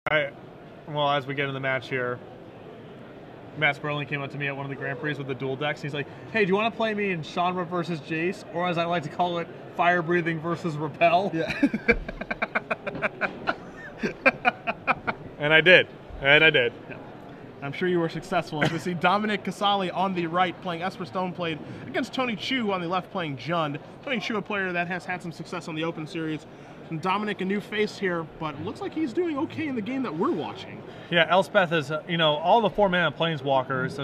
Well, as we get in the match here, Matt Sperling came up to me at one of the Grand Prix with the dual decks. He's like, "Hey, do you want to play me in Shanra versus Jace, or as I like to call it, Fire Breathing versus Repel?" Yeah. And I did. And I did. Yeah. I'm sure you were successful. As we see Dominic Casali on the right playing Esper Stoneblade against Tony Chu on the left playing Jund. Tony Chu, a player that has had some success on the Open Series. And Dominic, a new face here, but looks like he's doing okay in the game that we're watching. Yeah, Elspeth is, all the 4-mana Planeswalkers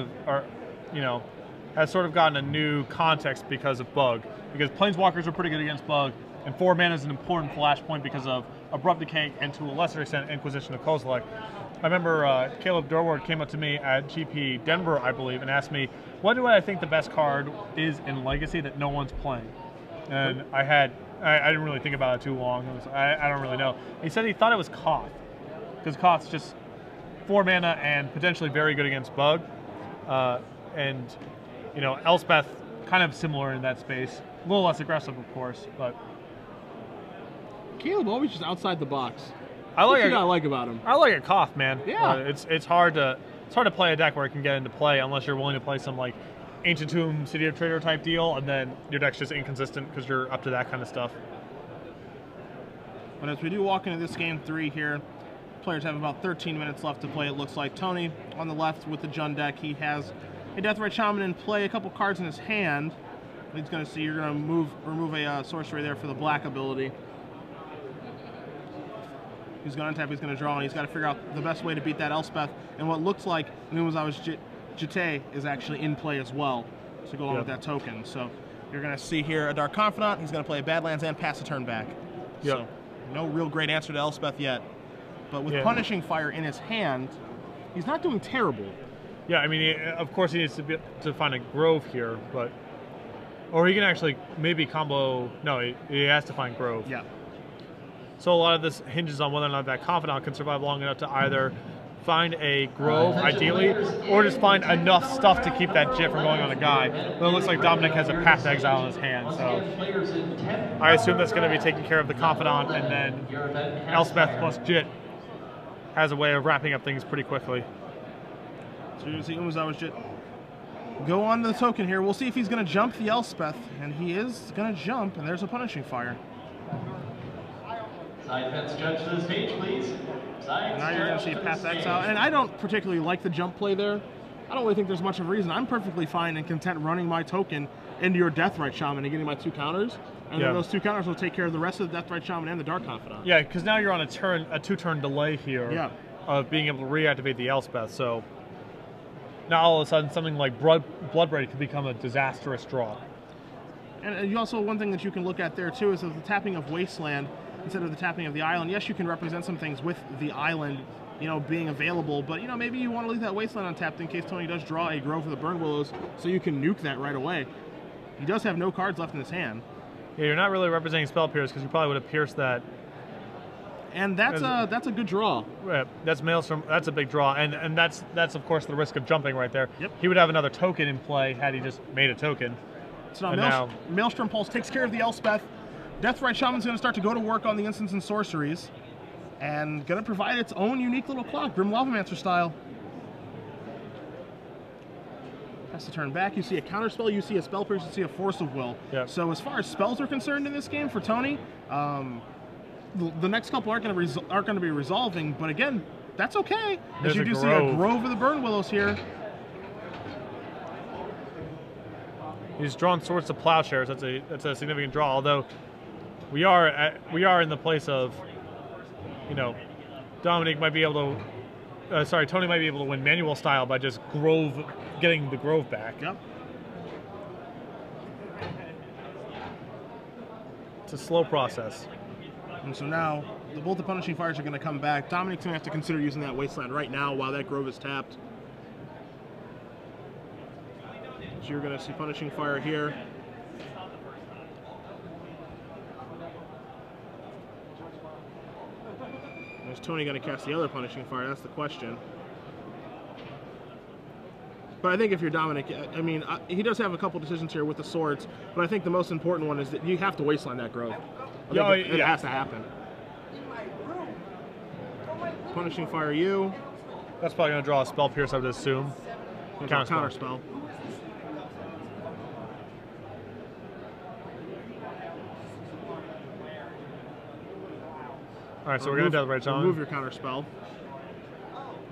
has sort of gotten a new context because of Bug. Because Planeswalkers are pretty good against Bug, and 4 mana is an important flashpoint because of Abrupt Decay and to a lesser extent Inquisition of Kozilek. I remember Caleb Durward came up to me at GP Denver, I believe, and asked me, what do I think the best card is in Legacy that no one's playing? And I didn't really think about it too long. I don't really know. He said he thought it was Koth, because Koth's just 4 mana and potentially very good against Bug. Elspeth, kind of similar in that space. A little less aggressive, of course, but Caleb always just outside the box. I like about him. I like a Koth, man. Yeah. It's hard to play a deck where it can get into play unless you're willing to play some like Ancient Tomb, City of Trader type deal, and then your deck's just inconsistent because you're up to that kind of stuff. But as we do walk into this game 3 here, players have about 13 minutes left to play, it looks like. Tony on the left with the Jund deck. He has a Deathrite Shaman in play, a couple cards in his hand. He's going to see you're going to remove a sorcery there for the black ability. He's going to untap, he's going to draw, and he's got to figure out the best way to beat that Elspeth. And what looks like Jete is actually in play as well to go along with that token. So you're going to see here a Dark Confidant. He's going to play a Badlands and pass a turn back. Yep. So no real great answer to Elspeth yet. But with Punishing Fire in his hand, he's not doing terrible. Yeah, I mean, of course he needs to find a Grove here, or he can actually maybe combo. No, he has to find Grove. Yeah. So a lot of this hinges on whether or not that Confidant can survive long enough to either find a Grove, ideally, or just find enough stuff to keep that Jit from going on a guy. But it looks like Dominic has a Path to Exile in his hand, so I assume that's going to be taking care of the Confidant, and then Elspeth plus Jit has a way of wrapping up things pretty quickly. So you're going to see Umezawa's Jit go on to the token here. We'll see if he's going to jump the Elspeth, and he is going to jump, and there's a Punishing Fire. Side fence judge to the stage, please. Now you're going to see Path to Exile, and I don't particularly like the jump play there. I don't really think there's much of a reason. I'm perfectly fine and content running my token into your Deathrite Shaman and getting my 2 counters, and then those 2 counters will take care of the rest of the Deathrite Shaman and the Dark Confidant. Yeah, because now you're on a 2-turn delay here of being able to reactivate the Elspeth, so now all of a sudden something like Bloodbraid could become a disastrous draw. And you also, one thing that you can look at there too is that the tapping of Wasteland instead of the tapping of the island. Yes, you can represent some things with the island, being available, but maybe you want to leave that Wasteland untapped in case Tony does draw a Grove of the Burn Willows, so you can nuke that right away. He does have no cards left in his hand. Yeah, you're not really representing Spell Pierce because you probably would have pierced that. And that's a good draw. Right, that's Maelstrom. That's a big draw, and that's of course the risk of jumping right there. Yep. He would have another token in play had he just made a token. So now Maelstrom Pulse takes care of the Elspeth. Deathrite Shaman's going to start to go to work on the instants and sorceries, and going to provide its own unique little clock, Grim Lavamancer style. Has to turn back. You see a counterspell, you see a Spell Pierce, you see a Force of Will. Yep. So as far as spells are concerned in this game for Tony, the next couple aren't going to be resolving, but again, that's okay. As you do see a Grove of the Burn Willows here. He's drawn Swords to Plowshares. That's a significant draw. Although we are in the place of, Dominic might be able to. Tony might be able to win manual style by just getting the Grove back. Yep. It's a slow process. And so now both the Punishing Fires are going to come back. Dominic's going to have to consider using that Wasteland right now while that Grove is tapped. So you're going to see Punishing Fire here. Is Tony going to cast the other Punishing Fire? That's the question. But I think if you're Dominic, I mean, he does have a couple decisions here with the swords, but I think the most important one is that you have to Wasteland that Grove. It has to happen. Punishing Fire you. That's probably going to draw a Spell Pierce, I would assume. Counter spell. All right, so we're going to Deathrite Shaman. Remove your counter spell.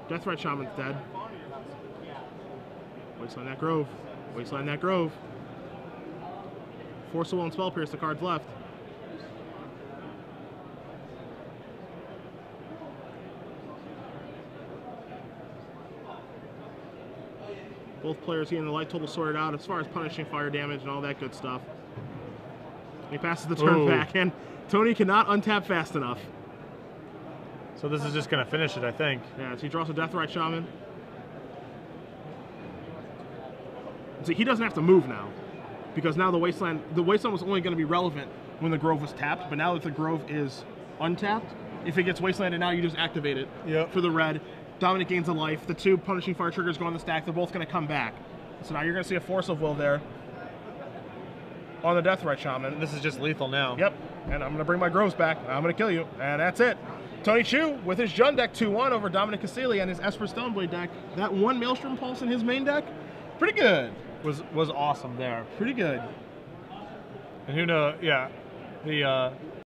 Deathrite Shaman's dead. Wasteland that Grove. Wasteland that Grove. Force of Will and Spell Pierce, the cards left. Both players getting the life total sorted out as far as punishing fire damage and all that good stuff. He passes the turn back, and Tony cannot untap fast enough. So this is just going to finish it, I think. Yeah, so he draws a Deathrite Shaman. See, he doesn't have to move now, because now the Wasteland was only going to be relevant when the Grove was tapped, but now that the Grove is untapped, if it gets Wastelanded now, you just activate it for the red. Dominic gains a life. The 2 Punishing Fire triggers go on the stack. They're both going to come back. So now you're going to see a Force of Will there on the Deathrite Shaman. This is just lethal now. Yep. And I'm going to bring my Groves back. I'm going to kill you. And that's it. Tony Chu with his Jund deck 2-1 over Dominic Casali and his Esper Stoneblade deck. That 1 Maelstrom Pulse in his main deck, pretty good. Was awesome there. Pretty good. And who knows? Yeah, the